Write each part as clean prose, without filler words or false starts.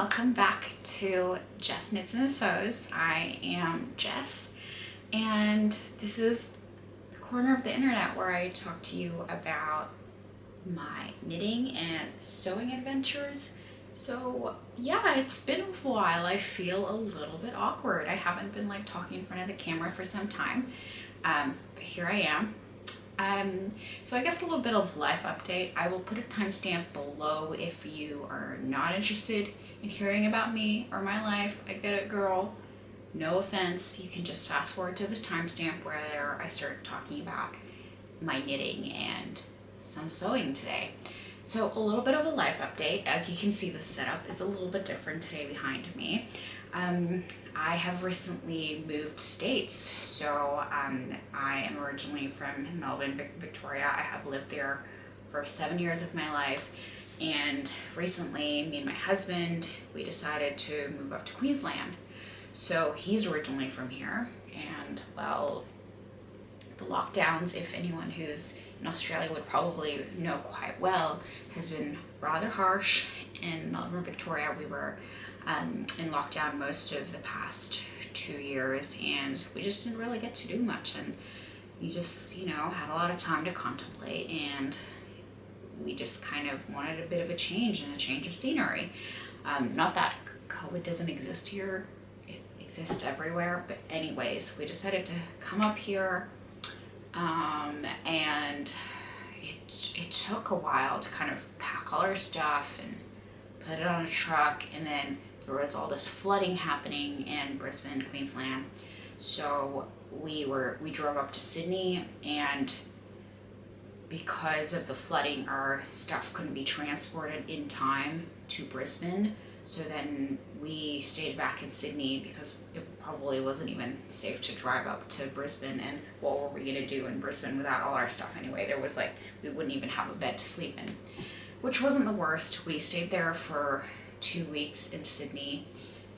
welcome back to Jess Knits and Sews. I am Jess, and this is the corner of the internet where I talk to you about my knitting and sewing adventures. So yeah, it's been a while. I feel a little bit awkward. I haven't been talking in front of the camera for some time, but here I am. So I guess a little bit of life update. I will put a timestamp below if you are not interested in hearing about me or my life. I get it, girl. No offense. You can just fast forward to the timestamp where I start talking about my knitting and some sewing today. So a little bit of a life update. As you can see, the setup is a little bit different today behind me. I have recently moved states, so I am originally from Melbourne, Victoria. I have lived there for 7 years of my life, and recently me and my husband, we decided to move up to Queensland. So he's originally from here, and well, the lockdowns, if anyone who's in Australia would probably know quite well, has been rather harsh. In Melbourne, Victoria, we were in lockdown most of the past 2 years, and we just didn't really get to do much, and we just, had a lot of time to contemplate, and we just kind of wanted a bit of a change and a change of scenery. Not that COVID doesn't exist here, it exists everywhere, but anyways, we decided to come up here, and it took a while to kind of pack all our stuff and put it on a truck, and then there was all this flooding happening in Brisbane, Queensland. So we drove up to Sydney, and because of the flooding, our stuff couldn't be transported in time to Brisbane. So then we stayed back in Sydney because it probably wasn't even safe to drive up to Brisbane. And what were we gonna do in Brisbane without all our stuff anyway? There was we wouldn't even have a bed to sleep in, which wasn't the worst. We stayed there for 2 weeks in Sydney,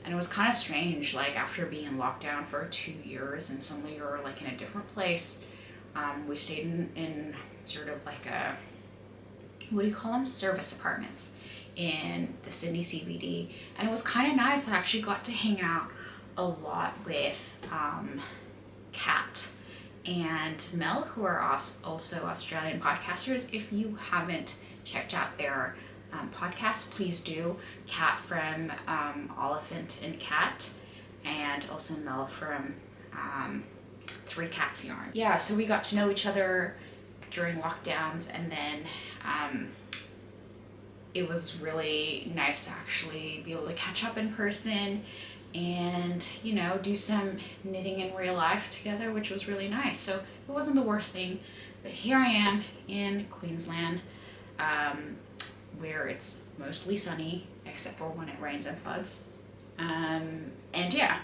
and it was kind of strange, after being in lockdown for 2 years and suddenly you're in a different place. We stayed in sort of a, what do you call them, service apartments in the Sydney CBD, and it was kind of nice. I actually got to hang out a lot with Kat and Mel, who are also Australian podcasters. If you haven't checked out their podcast, please do. Kat from Oliphant Kat, and also Mel from 3 Cats Yarn. Yeah, so we got to know each other during lockdowns, and then it was really nice to actually be able to catch up in person and do some knitting in real life together, which was really nice. So it wasn't the worst thing, but here I am in Queensland, where it's mostly sunny except for when it rains and floods, and yeah,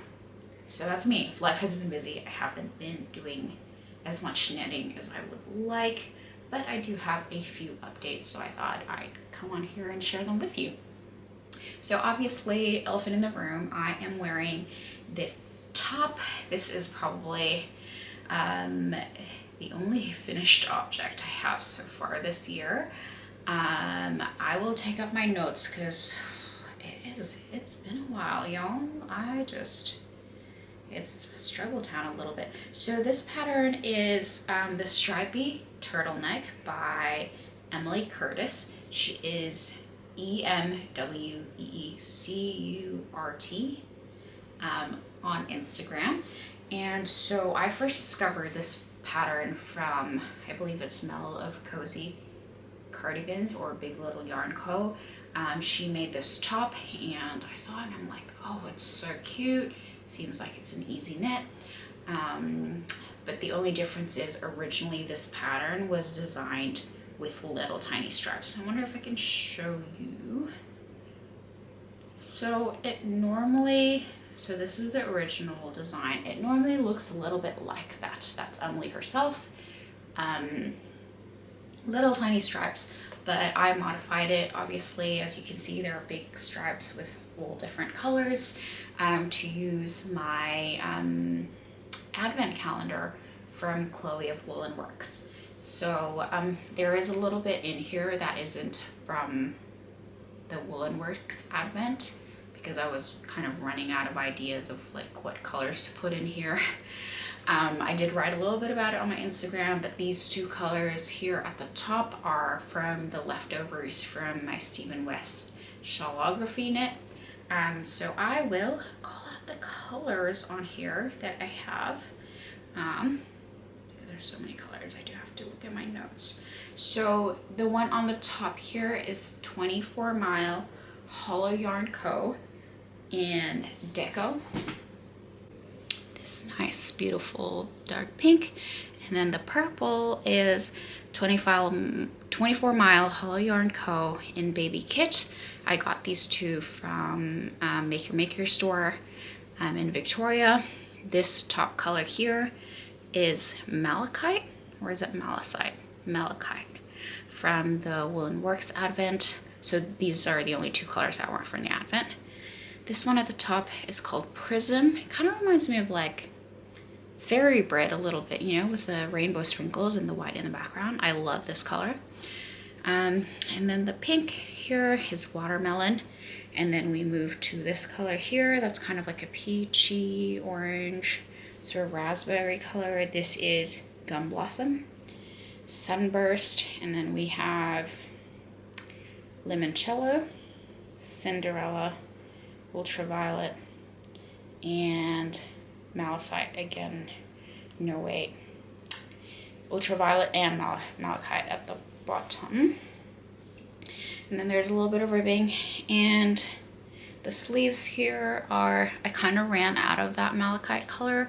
so that's me. Life has been busy. I haven't been doing as much knitting as I would like, but I do have a few updates, so I thought I'd come on here and share them with you. So obviously, elephant in the room, I am wearing this top. This is probably the only finished object I have so far this year. I will take up my notes because it's been a while, y'all. It's struggle town a little bit. So this pattern is the Stripey turtleneck by Emily Curtis. She is EMWEECURT on Instagram. And so I first discovered this pattern from, I believe it's Mel of Cozy Cardigans or Big Little Yarn Co. She made this top, and I saw it and I'm like, oh, it's so cute. Seems like it's an easy knit. But the only difference is originally this pattern was designed with little tiny stripes. I wonder if I can show you. So this is the original design. It normally looks a little bit like that. That's Emily herself. Little tiny stripes, but I modified it. Obviously, as you can see, there are big stripes with all different colors to use my advent calendar from Chloe of Woolen Works. So there is a little bit in here that isn't from the Woolen Works Advent, because I was kind of running out of ideas of like what colors to put in here. I did write a little bit about it on my Instagram, but these two colors here at the top are from the leftovers from my Stephen West shawlography knit. So I will call out the colors on here that I have. There's so many colors, I do have to look at my notes. So the one on the top here is 24 Mile Hollow Yarn Co. in Deco. This nice, beautiful dark pink. And then the purple is 24 Mile Hollow Yarn Co. in Baby Kit. I got these two from Make Your Store in Victoria. This top color here is Malachite, or is it Malachite? Malachite from the Woolen Works Advent. So these are the only two colors I want from the Advent. This one at the top is called Prism. It kind of reminds me of like fairy bread a little bit, you know, with the rainbow sprinkles and the white in the background. I love this color. And then the pink here is Watermelon. And then we move to this color here. That's kind of like a peachy orange, sort of raspberry color. This is Gum Blossom, Sunburst. And then we have Limoncello, Cinderella, Ultraviolet, and Malachite. Again, no wait, Ultraviolet and Malachite at the bottom. And then there's a little bit of ribbing, and the sleeves here are, I kind of ran out of that Malachite color.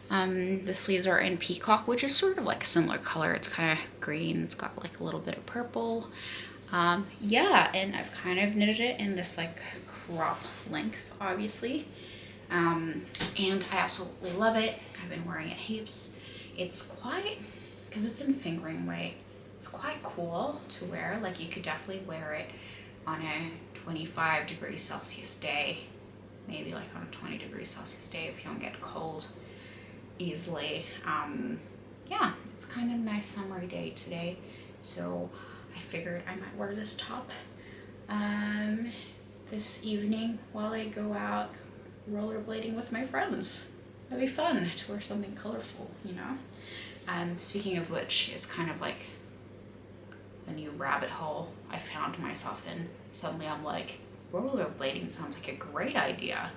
The sleeves are in Peacock, which is sort of like a similar color. It's kind of green, it's got like a little bit of purple. Yeah, and I've kind of knitted it in this like crop length, obviously. And I absolutely love it. I've been wearing it heaps. It's quite, because it's in fingering weight, it's quite cool to wear. Like you could definitely wear it on a 25 degrees Celsius day, maybe like on a 20 degrees Celsius day if you don't get cold easily. Yeah, it's kind of a nice summery day today, so I figured I might wear this top this evening while I go out rollerblading with my friends. That'd be fun to wear something colorful, you know? Speaking of which, it's kind of like a new rabbit hole I found myself in. Suddenly I'm like, rollerblading sounds like a great idea.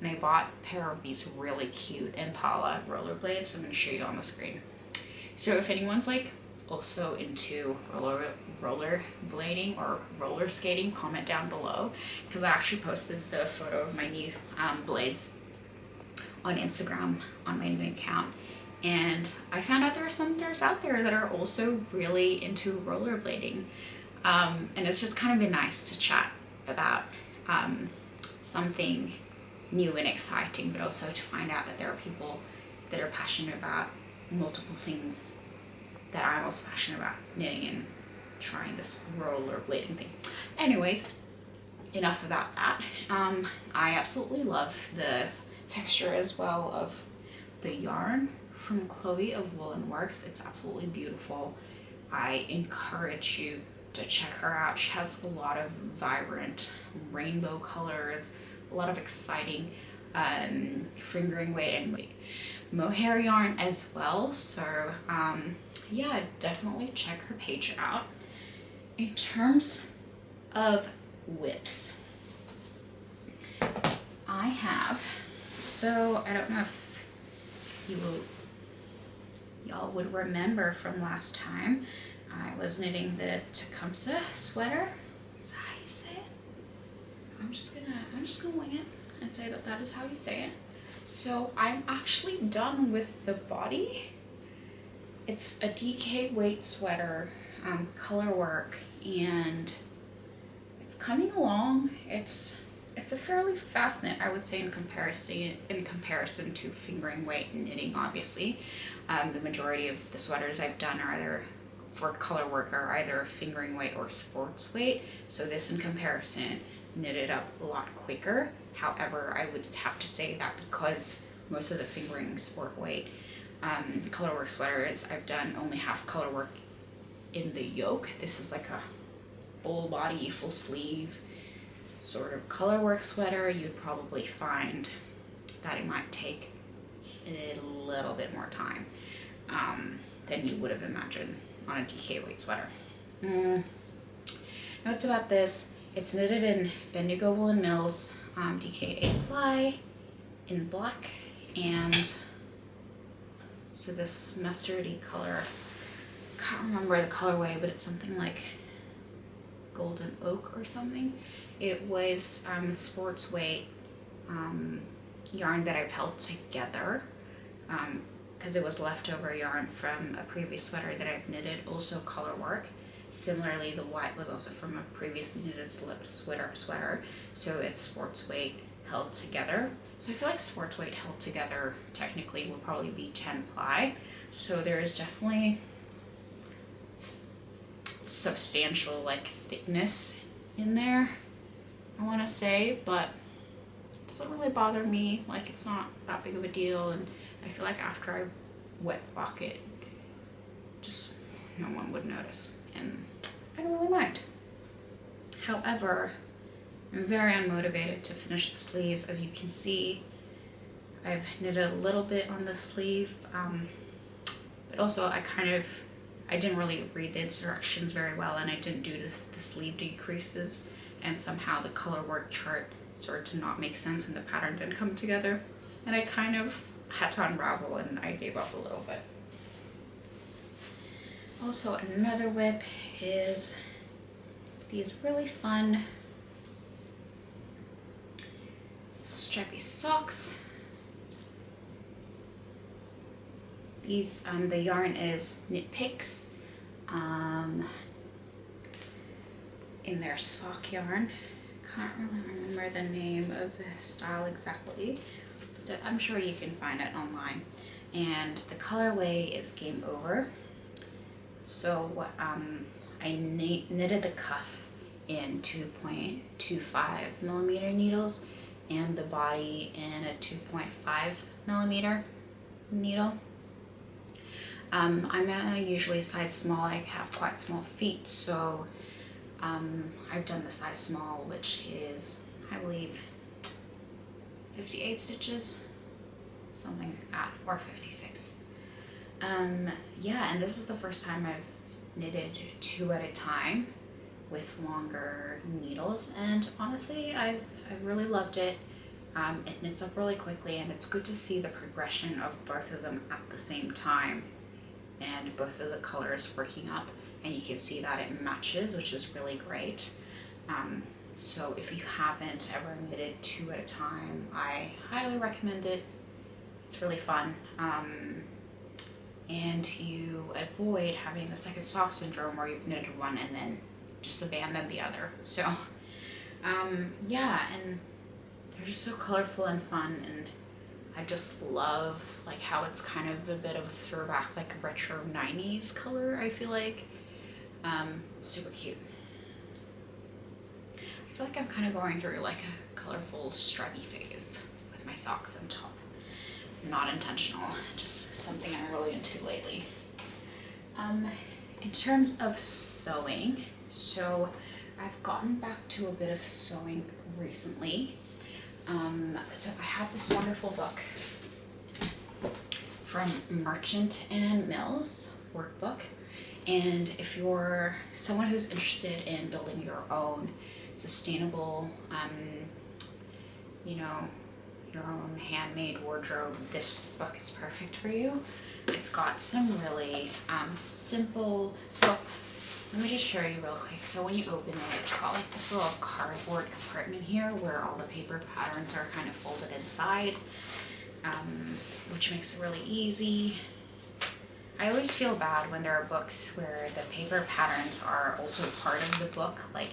And I bought a pair of these really cute Impala rollerblades. I'm gonna show you on the screen. So if anyone's like also into rollerblading or roller skating, comment down below, because I actually posted the photo of my new blades on Instagram on my new account, and I found out there are some knitters out there that are also really into rollerblading, and it's just kind of been nice to chat about something new and exciting, but also to find out that there are people that are passionate about multiple things that I'm also passionate about, knitting and trying this rollerblading thing. Anyways, enough about that. I absolutely love the texture as well of the yarn from Chloe of Woolen Works. It's absolutely beautiful. I encourage you to check her out. She has a lot of vibrant rainbow colors, a lot of exciting fingering weight and mohair yarn as well. So yeah, definitely check her page out. In terms of whips, I have, so I don't know if y'all would remember from last time, I was knitting the Tecumseh Sweater. Is that how you say it? I'm just gonna wing it and say that that is how you say it. So I'm actually done with the body. It's a DK weight sweater, color work, and it's coming along. It's a fairly fast knit, I would say, in comparison to fingering weight and knitting, obviously. The majority of the sweaters I've done are either for color work are either fingering weight or sports weight. So this, in comparison, knitted up a lot quicker. However, I would have to say that because most of the fingering sport weight colorwork sweaters I've done only have color work in the yoke. This is like a full body, full sleeve sort of color work sweater, you'd probably find that it might take a little bit more time than you would have imagined on a DK weight sweater. Notes about this: it's knitted in Bendigo woolen mills, DK 8 ply in black, and so this mustardy color, can't remember the colorway, but it's something like golden oak or something. It was sports weight yarn that I've held together because it was leftover yarn from a previous sweater that I've knitted, also color work. Similarly, the white was also from a previously knitted sweater, so it's sports weight held together. So I feel like sports weight held together technically will probably be 10 ply. So there is definitely substantial like thickness in there, I want to say, but it doesn't really bother me. Like, it's not that big of a deal, and I feel like after I wet block it, just no one would notice, and I don't really mind. However, I'm very unmotivated to finish the sleeves. As you can see, I've knitted a little bit on the sleeve, but also I didn't really read the instructions very well, and I didn't do the sleeve decreases, and somehow the color work chart started to not make sense and the pattern didn't come together, and I kind of had to unravel and I gave up a little bit. Also, another whip is these really fun stripy socks. These, the yarn is Knit Picks in their sock yarn. Can't really remember the name of the style exactly, but I'm sure you can find it online. And the colorway is Game Over. So I knitted the cuff in 2.25 millimeter needles and the body in a 2.5 millimeter needle. I'm usually size small. I have quite small feet, so I've done the size small, which is, I believe, 58 stitches, something like that, or 56. Yeah, and this is the first time I've knitted 2 at a time with longer needles, and honestly, I've really loved it. It knits up really quickly, and it's good to see the progression of both of them at the same time, and both of the colors working up, and you can see that it matches, which is really great. So if you haven't ever knitted 2 at a time, I highly recommend it. It's really fun. And you avoid having the second sock syndrome where you've knitted one and then just abandon the other. So yeah, and they're just so colorful and fun, and I just love like how it's kind of a bit of a throwback, like retro 90s color, I feel like. Super cute. I feel like I'm kind of going through like a colorful stripy phase with my socks on top. Not intentional, just something I'm really into lately. In terms of sewing, so I've gotten back to a bit of sewing recently. So I have this wonderful book from Merchant and Mills workbook, and if you're someone who's interested in building your own sustainable, you know, your own handmade wardrobe, this book is perfect for you. It's got some really simple, so let me just show you real quick. So when you open it, it's got like this little cardboard compartment here where all the paper patterns are kind of folded inside, which makes it really easy. I always feel bad when there are books where the paper patterns are also part of the book, like,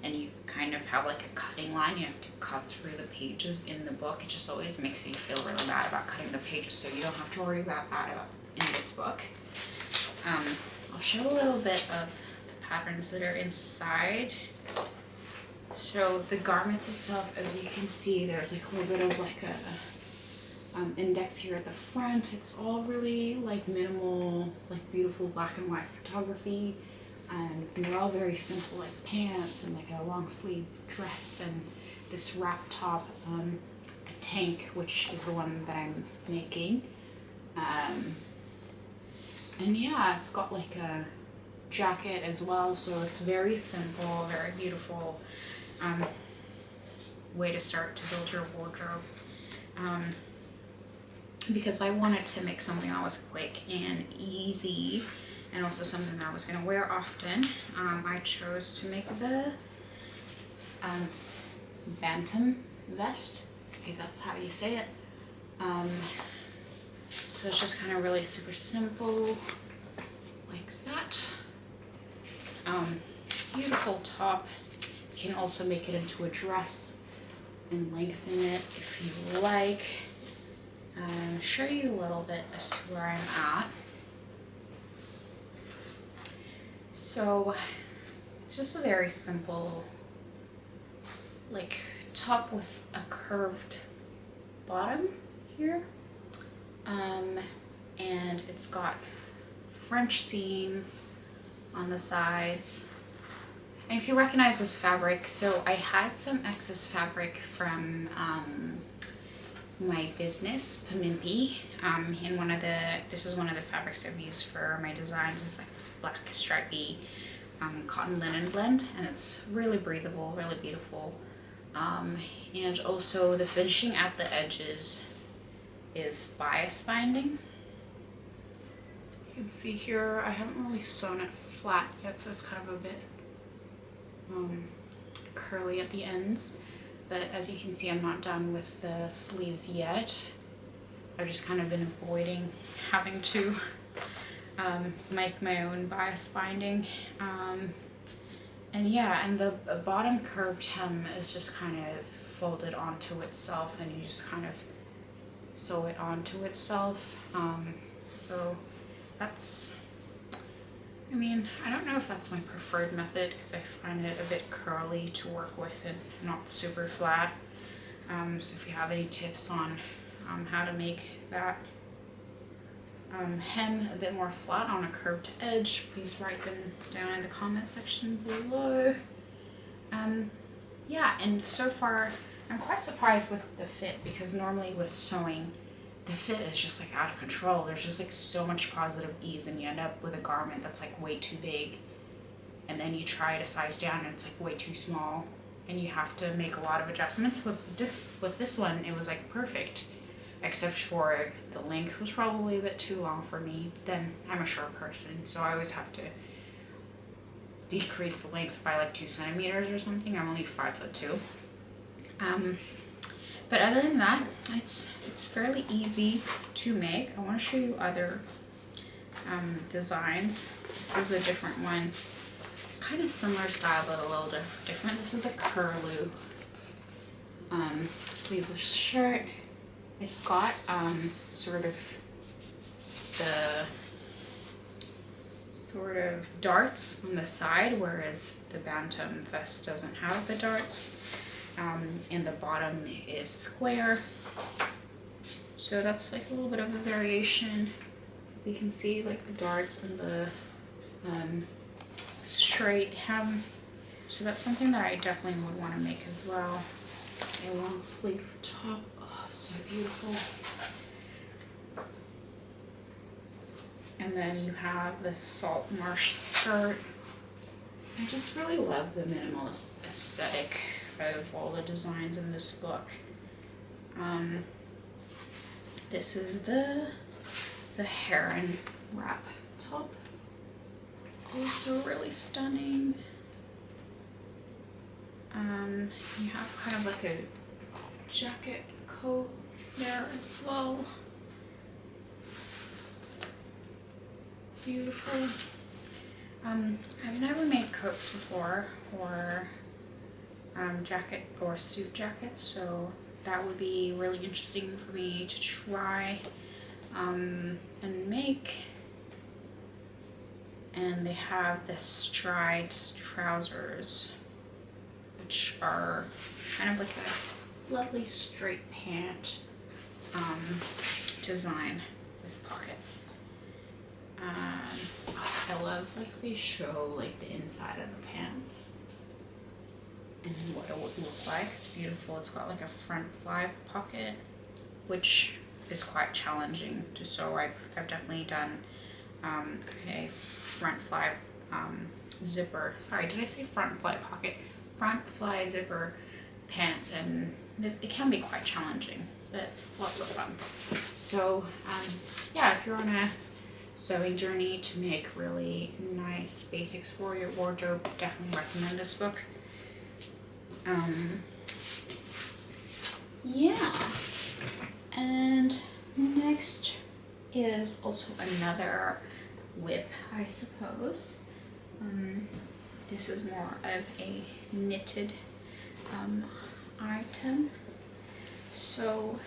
and you kind of have like a cutting line. You have to cut through the pages in the book. It just always makes me feel really bad about cutting the pages, so you don't have to worry about that in this book. I'll show a little bit of the patterns that are inside. So the garments itself, as you can see, there's like a little bit of like a index here at the front. It's all really like minimal, like beautiful black and white photography. And they're all very simple, like pants and like a long sleeve dress and this wrap top, a tank, which is the one that I'm making. And yeah, it's got like a jacket as well, so it's very simple, very beautiful way to start to build your wardrobe. Because I wanted to make something that was quick and easy and also something that I was going to wear often. I chose to make the bantam vest, if that's how you say it. So it's just kind of really super simple, like that. Beautiful top. You can also make it into a dress and lengthen it if you like. Show you a little bit as to where I'm at. So it's just a very simple, like, top with a curved bottom here. And it's got French seams on the sides. And if you recognize this fabric, so I had some excess fabric from my business, Pompom, and this is one of the fabrics I've used for my designs. It's like this black stripy cotton linen blend, and it's really breathable, really beautiful. And also the finishing at the edges is bias binding. You can see here I haven't really sewn it flat yet, so it's kind of a bit curly at the ends. But as you can see, I'm not done with the sleeves yet. I've just kind of been avoiding having to make my own bias binding. And yeah, and the bottom curved hem is just kind of folded onto itself, and you just kind of sew it onto itself. So that's, I mean, I don't know if that's my preferred method because I find it a bit curly to work with and not super flat. So if you have any tips on how to make that hem a bit more flat on a curved edge, please write them down in the comment section below. Yeah, and so far I'm quite surprised with the fit, because normally with sewing the fit is just like out of control. There's just like so much positive ease, and you end up with a garment that's like way too big, and then you try to size down and it's like way too small, and you have to make a lot of adjustments. With this one, it was like perfect, except for the length was probably a bit too long for me. Then I'm a short person, so I always have to decrease the length by like 2 centimeters or something. I'm only 5'2". But other than that, it's fairly easy to make. I want to show you other designs. This is a different one, kind of similar style but a little different. This is the curlew sleeveless shirt. It's got sort of darts on the side, whereas the bantam vest doesn't have the darts. And the bottom is square, so that's like a little bit of a variation. As you can see, like the darts and the straight hem, so that's something that I definitely would want to make as well. A long sleeve top, oh, so beautiful. And then you have the salt marsh skirt. I just really love the minimalist aesthetic of all the designs in this book. This is the heron wrap top. Also really stunning. You have kind of like a jacket coat there as well. Beautiful. I've never made coats before, or jacket or suit jackets, so that would be really interesting for me to try and make. And they have the striped trousers, which are kind of like a lovely straight pant design with pockets. I love like they show like the inside of the pants and what it would look like. It's beautiful. It's got like a front fly pocket, which is quite challenging to sew. I've definitely done a front fly zipper. Sorry, did I say front fly pocket? Front fly zipper pants, and it can be quite challenging, but lots of fun. So yeah, if you're on a sewing journey to make really nice basics for your wardrobe, definitely recommend this book. Yeah, and next is also another whip, I suppose. This is more of a knitted item. So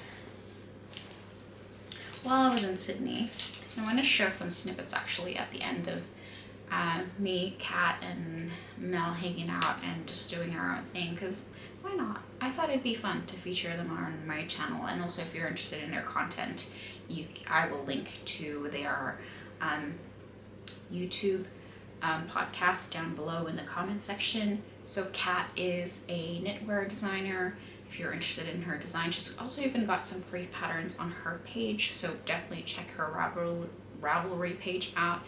while I was in Sydney, I want to show some snippets actually at the end of me, Kat, and Mel hanging out and just doing our own thing, because why not? I thought it'd be fun to feature them on my channel, and also if you're interested in their content, I will link to their YouTube podcast down below in the comment section. So Kat is a knitwear designer. If you're interested in her design, she's also even got some free patterns on her page, so definitely check her Ravelry page out.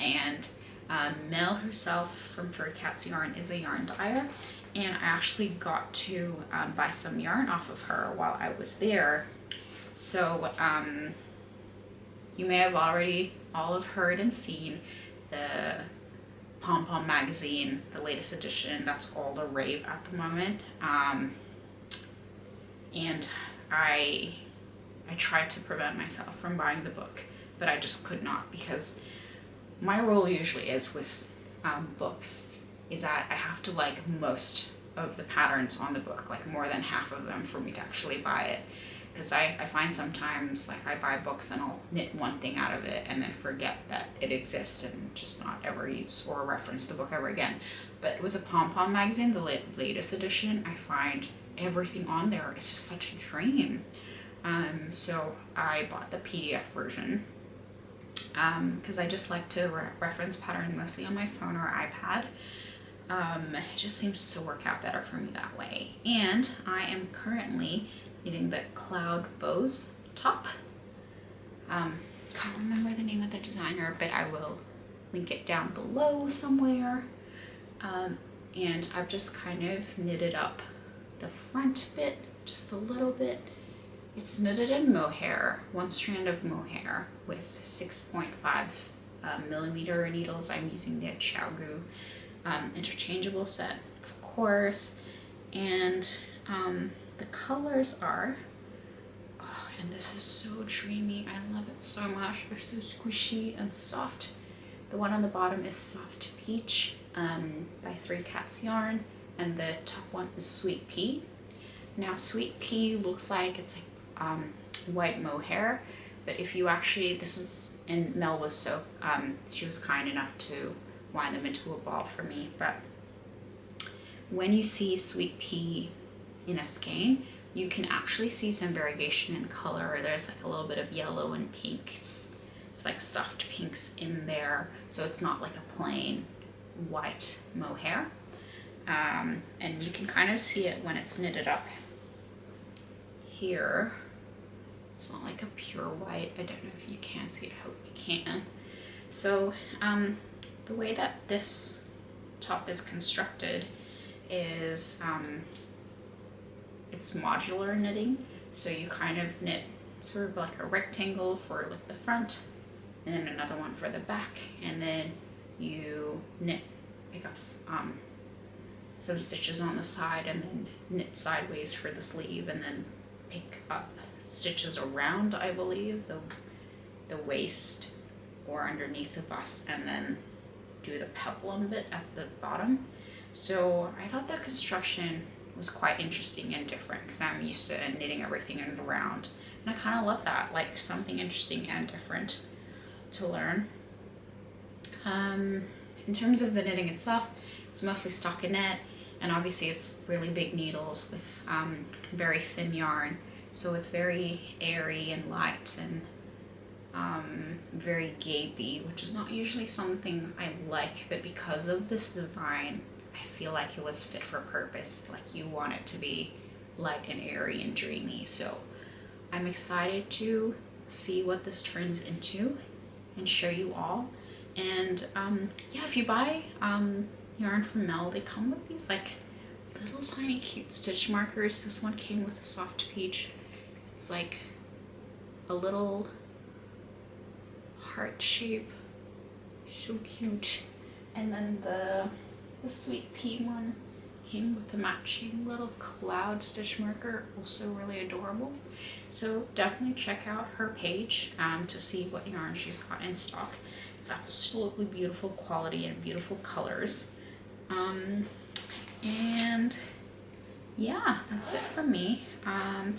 And Mel herself from Fur Cat's Yarn is a yarn dyer, and I actually got to buy some yarn off of her while I was there. So you may have already all have heard and seen the Pompom magazine, the latest edition. That's all the rave at the moment. And I tried to prevent myself from buying the book, but I just could not, because my rule usually is with books is that I have to like most of the patterns on the book, like more than half of them, for me to actually buy it. Because I find sometimes like I buy books and I'll knit one thing out of it and then forget that it exists and just not ever use or reference the book ever again. But with the Pompom magazine, the latest edition, I find everything on there is just such a dream. So I bought the PDF version because I just like to reference pattern mostly on my phone or iPad. It just seems to work out better for me that way. And I am currently knitting the Cloudbow top. Can't remember the name of the designer, but I will link it down below somewhere. And I've just kind of knitted up the front bit just a little bit. It's knitted in mohair, one strand of mohair with 6.5 millimeter needles. I'm using the Xiaogu interchangeable set, of course. And the colors are, oh, and this is so dreamy. I love it so much. They're so squishy and soft. The one on the bottom is Soft Peach by 3 Cats Yarn, and the top one is Sweet Pea. Now Sweet Pea looks like it's like white mohair, but if you actually, this is, and Mel was so, she was kind enough to wind them into a ball for me, but when you see Sweet Pea in a skein, you can actually see some variation in color. There's like a little bit of yellow and pink. It's like soft pinks in there, so it's not like a plain white mohair. And you can kind of see it when it's knitted up here. It's not like a pure white. I don't know if you can see it. I hope you can. So the way that this top is constructed is it's modular knitting. So you kind of knit sort of like a rectangle for like the front, and then another one for the back, and then you pick up some stitches on the side, and then knit sideways for the sleeve, and then pick up stitches around, I believe, the waist or underneath the bust, and then do the peplum bit at the bottom. So I thought the construction was quite interesting and different, because I'm used to knitting everything in around, and I kind of love that, like something interesting and different to learn. In terms of the knitting itself, it's mostly stockinette, and obviously it's really big needles with very thin yarn, so it's very airy and light, and very gapey, which is not usually something I like, but because of this design, I feel like it was fit for purpose. Like, you want it to be light and airy and dreamy. So I'm excited to see what this turns into and show you all. And yeah, if you buy yarn from Mel, they come with these like little tiny cute stitch markers. This one came with a soft peach. It's like a little heart shape, so cute. And then the sweet pea one came with a matching little cloud stitch marker, also really adorable. So definitely check out her page to see what yarn she's got in stock. It's absolutely beautiful quality and beautiful colors. And yeah, that's it from me. And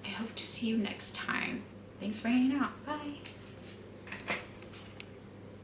I hope to see you next time. Thanks for hanging out. Bye.